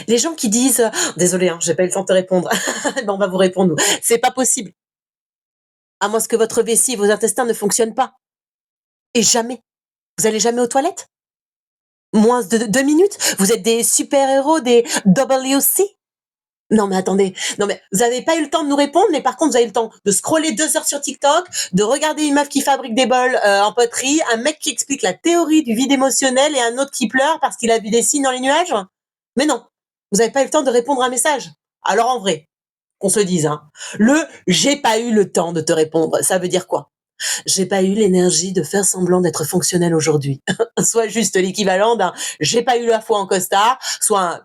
Les gens qui disent désolé, hein, j'ai pas eu le temps de te répondre. Ben, on va vous répondre, nous. C'est pas possible. À moins que votre vessie et vos intestins ne fonctionnent pas. Et jamais. Vous allez jamais aux toilettes? Moins de 2 minutes? Vous êtes des super-héros, des WC? Non mais attendez, non mais vous avez pas eu le temps de nous répondre, mais par contre vous avez eu le temps de scroller 2 heures sur TikTok, de regarder une meuf qui fabrique des bols en poterie, un mec qui explique la théorie du vide émotionnel et un autre qui pleure parce qu'il a vu des signes dans les nuages. Mais non, vous avez pas eu le temps de répondre à un message. Alors en vrai, qu'on se dise, hein, le j'ai pas eu le temps de te répondre, ça veut dire quoi? J'ai pas eu l'énergie de faire semblant d'être fonctionnel aujourd'hui. Soit juste l'équivalent d'un j'ai pas eu la foi en costard, soit un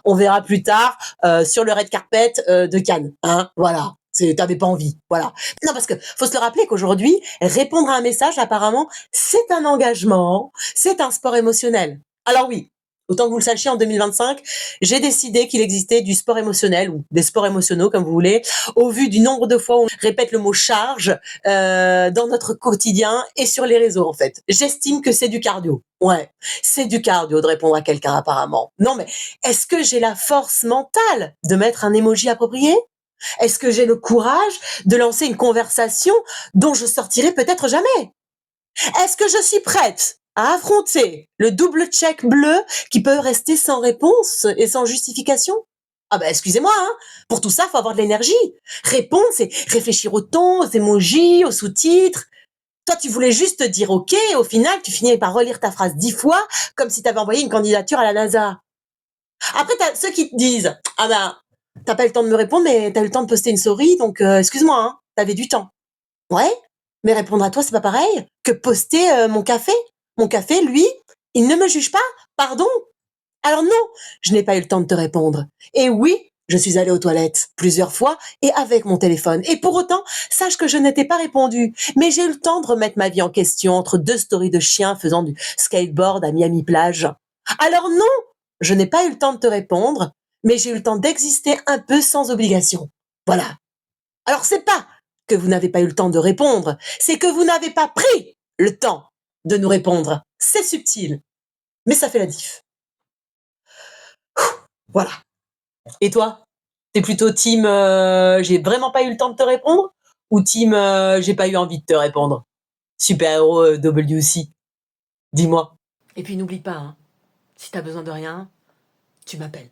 on verra plus tard sur le red carpet de Cannes. Hein, voilà. T'avais pas envie, voilà. Non, parce que faut se le rappeler qu'aujourd'hui, répondre à un message, apparemment, c'est un engagement, c'est un sport émotionnel. Alors oui, autant que vous le sachiez, en 2025, j'ai décidé qu'il existait du sport émotionnel ou des sports émotionnels, comme vous voulez, au vu du nombre de fois où on répète le mot charge dans notre quotidien et sur les réseaux, en fait. J'estime que c'est du cardio. Ouais, c'est du cardio de répondre à quelqu'un, apparemment. Non, mais est-ce que j'ai la force mentale de mettre un emoji approprié? Est-ce que j'ai le courage de lancer une conversation dont je sortirai peut-être jamais? Est-ce que je suis prête à affronter le double check bleu qui peut rester sans réponse et sans justification? Ah bah excusez-moi, hein, pour tout ça, faut avoir de l'énergie. Répondre, c'est réfléchir au ton, aux emojis, aux sous-titres. Toi, tu voulais juste dire OK, et au final, tu finis par relire ta phrase 10 fois, comme si tu avais envoyé une candidature à la NASA. Après, t'as ceux qui te disent, ah ben, t'as pas eu le temps de me répondre, mais t'as eu le temps de poster une story, donc excuse-moi, hein, t'avais du temps. Ouais, mais répondre à toi, c'est pas pareil que poster mon café. Mon café, lui, il ne me juge pas. Pardon. Alors non, je n'ai pas eu le temps de te répondre. Et oui, je suis allée aux toilettes plusieurs fois et avec mon téléphone. Et pour autant, sache que je n'étais pas répondu. Mais j'ai eu le temps de remettre ma vie en question entre 2 stories de chiens faisant du skateboard à Miami plage. Alors non, je n'ai pas eu le temps de te répondre, mais j'ai eu le temps d'exister un peu sans obligation. Voilà. Alors c'est pas que vous n'avez pas eu le temps de répondre, c'est que vous n'avez pas pris le temps de nous répondre. C'est subtil, mais ça fait la diff. Voilà. Et toi? T'es plutôt team j'ai vraiment pas eu le temps de te répondre ou team j'ai pas eu envie de te répondre? Super-héros WC, dis-moi. Et puis n'oublie pas, hein, si t'as besoin de rien, tu m'appelles.